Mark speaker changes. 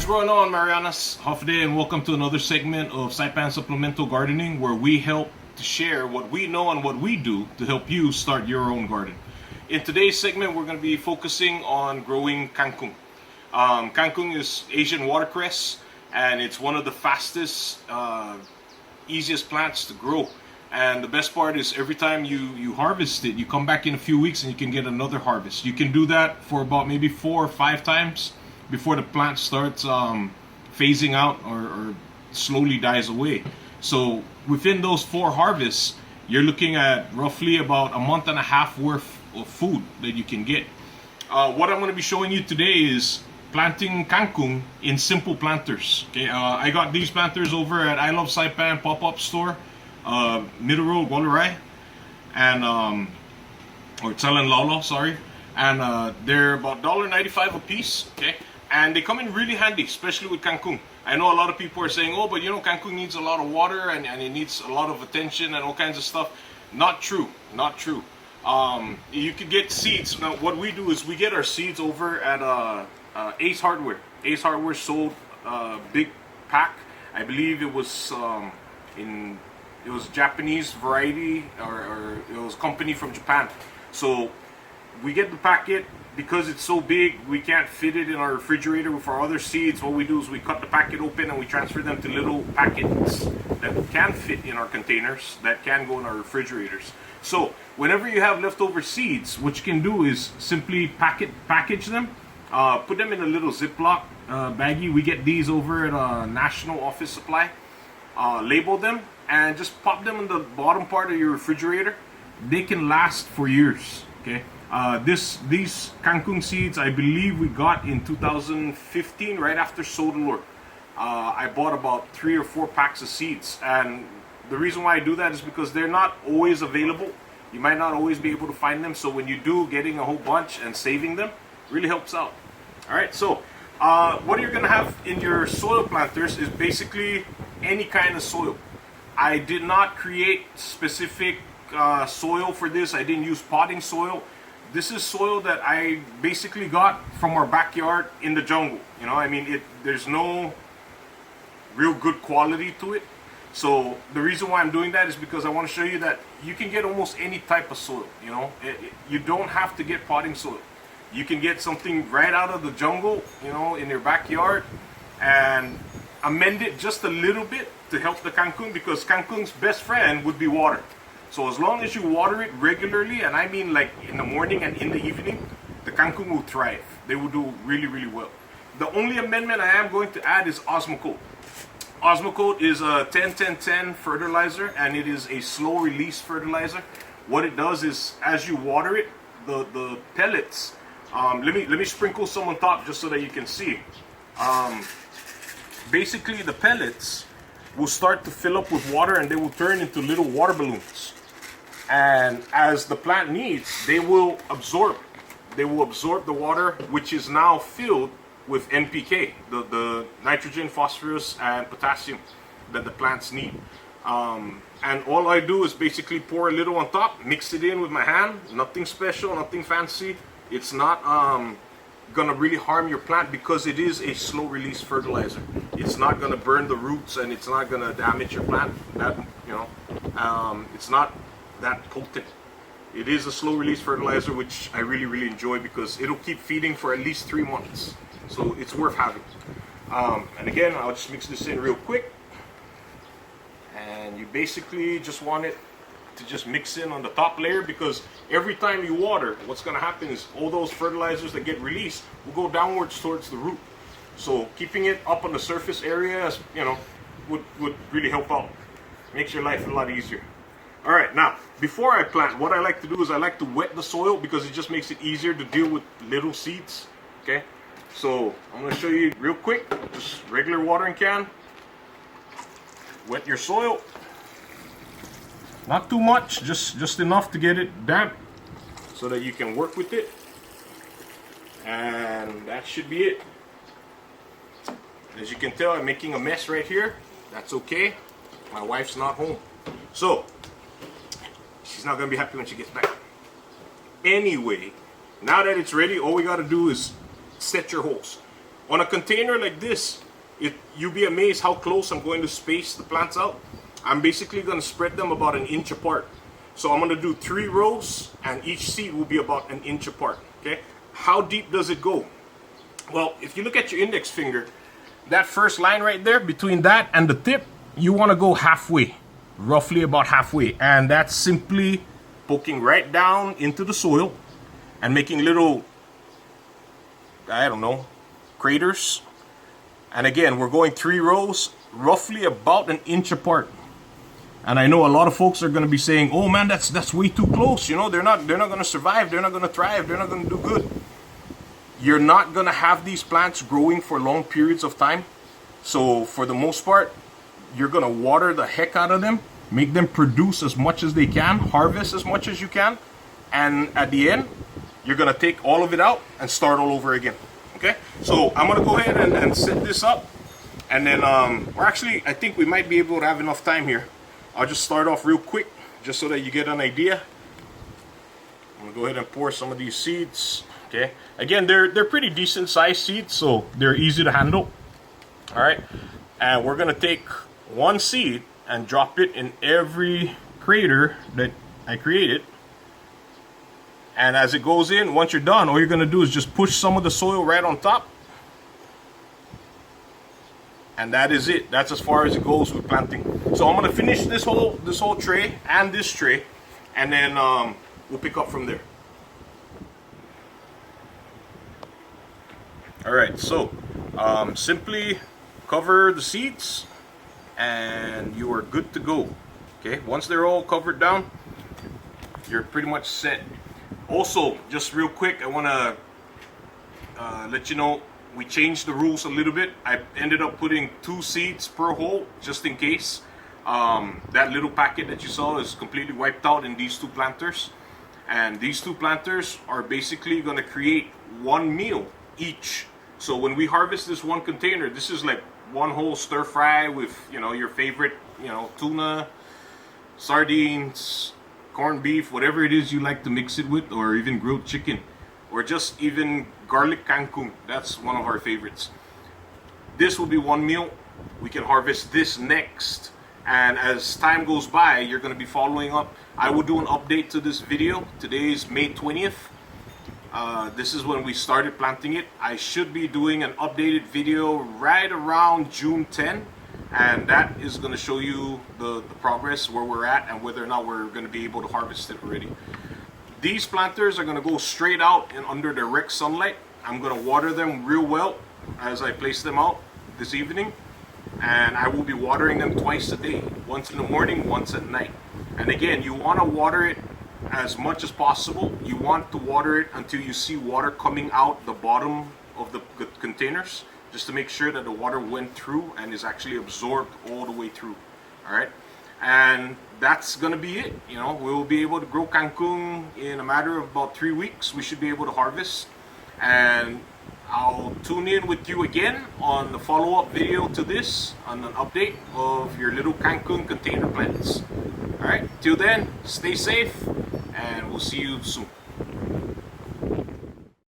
Speaker 1: going on, Marianas? Hofde, and welcome to another segment of Saipan Supplemental Gardening, where we help to share what we know and what we do to help you start your own garden. In today's segment, we're going to be focusing on growing kangkung. Kangkung is Asian watercress, and it's one of the fastest, easiest plants to grow. And the best part is every time you harvest it, you come back in a few weeks and you can get another harvest. You can do that for about maybe 4 or 5 times before the plant starts phasing out or slowly dies away. So within those 4 harvests, you're looking at roughly about a month and a half worth of food that you can get. What I'm going to be showing you today is planting kangkung in simple planters. Okay, I got these planters over at I Love Saipan Pop-Up store, Middle Road, Walurai, and or Chalan Laulau, sorry, and they're about $1.95 a piece. Okay, and they come in really handy, especially with kangkung. I know a lot of people are saying, oh, but you know, kangkung needs a lot of water and it needs a lot of attention and all kinds of stuff. Not true, not true. You could get seeds. Now, what we do is we get our seeds over at Ace Hardware. Ace Hardware sold a big pack. I believe it was it was Japanese variety, or it was company from Japan. So we get the packet. Because it's so big, we can't fit it in our refrigerator with our other seeds. What we do is we cut the packet open and we transfer them to little packets that can fit in our containers, that can go in our refrigerators. So whenever you have leftover seeds, what you can do is simply package them, put them in a little Ziploc baggie. We get these over at National Office Supply. Label them and just pop them in the bottom part of your refrigerator. They can last for years. Okay. These kangkung seeds, I believe we got in 2015, right after Sodalor. I bought about 3 or 4 packs of seeds, and the reason why I do that is because they're not always available. You might not always be able to find them, so when you do, getting a whole bunch and saving them really helps out. Alright, so what you're going to have in your soil planters is basically any kind of soil. I did not create specific soil for this. I didn't use potting soil. This is soil that I basically got from our backyard in the jungle. You know, I mean, there's no real good quality to it. So the reason why I'm doing that is because I want to show you that you can get almost any type of soil. You know, you don't have to get potting soil. You can get something right out of the jungle, you know, in your backyard, and amend it just a little bit to help the kangkung, because kangkung's best friend would be water. So as long as you water it regularly, and I mean like in the morning and in the evening, the kangkung will thrive. They will do really, really well. The only amendment I am going to add is Osmocote. Osmocote is a 10-10-10 fertilizer, and it is a slow release fertilizer. What it does is, as you water it, the pellets, let me sprinkle some on top just so that you can see. Basically the pellets will start to fill up with water, and they will turn into little water balloons. And as the plant needs, they will absorb the water, which is now filled with NPK, the nitrogen, phosphorus, and potassium that the plants need. And all I do is basically pour a little on top, mix it in with my hand. Nothing special, nothing fancy. It's not gonna really harm your plant because it is a slow release fertilizer. It's not gonna burn the roots, and it's not gonna damage your plant. That, you know, it's not that potent. It is a slow release fertilizer, which I really, really enjoy because it'll keep feeding for at least 3 months. So it's worth having. And again, I'll just mix this in real quick. And you basically just want it to just mix in on the top layer, because every time you water, what's going to happen is all those fertilizers that get released will go downwards towards the root. So keeping it up on the surface area, you know, would really help out. Makes your life a lot easier. All right, now before I plant, what I like to do is I like to wet the soil, because it just makes it easier to deal with little seeds. Okay, so I'm going to show you real quick. Just regular watering can. Wet your soil. Not too much, just enough to get it damp so that you can work with it. And that should be it. As you can tell, I'm making a mess right here. That's okay. My wife's not home, so she's not gonna be happy when she gets back. Anyway, now that it's ready, all we gotta do is set your holes. On a container like this, you'll be amazed how close I'm going to space the plants out. I'm basically going to spread them about 1 inch apart. So I'm going to do 3 rows, and each seed will be about 1 inch apart. Okay? How deep does it go? Well, if you look at your index finger, that first line right there, between that and the tip, you want to go halfway, roughly about halfway. And that's simply poking right down into the soil and making little, I don't know, craters. And again, we're going 3 rows, roughly about 1 inch apart. And I know a lot of folks are going to be saying, "Oh man, that's way too close. You know, they're not going to survive. They're not going to thrive. They're not going to do good." You're not going to have these plants growing for long periods of time. So for the most part, you're going to water the heck out of them, make them produce as much as they can, harvest as much as you can, and at the end, you're going to take all of it out and start all over again. Okay? So I'm going to go ahead and set this up, and then I think we might be able to have enough time here. I'll just start off real quick, just so that you get an idea. I'm going to go ahead and pour some of these seeds. Okay, again, they're pretty decent sized seeds, so they're easy to handle. All right, and we're gonna take 1 seed and drop it in every crater that I created. And as it goes in, once you're done, all you're gonna do is just push some of the soil right on top, and that is it. That's as far as it goes with planting. So I'm gonna finish this whole tray and this tray, and then we'll pick up from there. Alright, so simply cover the seeds and you are good to go. Okay, once they're all covered down, you're pretty much set. Also, just real quick, I want to let you know we changed the rules a little bit. I ended up putting 2 seeds per hole just in case. That little packet that you saw is completely wiped out in these 2 planters. And these 2 planters are basically going to create 1 meal each. So when we harvest this 1 container, this is like 1 whole stir fry with, you know, your favorite, you know, tuna, sardines, corned beef, whatever it is you like to mix it with, or even grilled chicken, or just even garlic kangkung. That's one of our favorites. This will be 1 meal. We can harvest this next. And as time goes by, you're going to be following up. I will do an update to this video. Today is May 20th. This is when we started planting it. I should be doing an updated video right around June 10, and that is going to show you the progress, where we're at, and whether or not we're going to be able to harvest it already. These planters are going to go straight out and under direct sunlight. I'm going to water them real well as I place them out this evening, and I will be watering them twice a day, once in the morning, once at night. And again, you want to water it as much as possible. You want to water it until you see water coming out the bottom of the containers, just to make sure that the water went through and is actually absorbed all the way through. All right, and that's gonna be it. You know, we'll be able to grow kangkung in a matter of about 3 weeks. We should be able to harvest, and I'll tune in with you again on the follow-up video to this, on an update of your little kangkung container plants. All right, till then, stay safe, and we'll see you soon.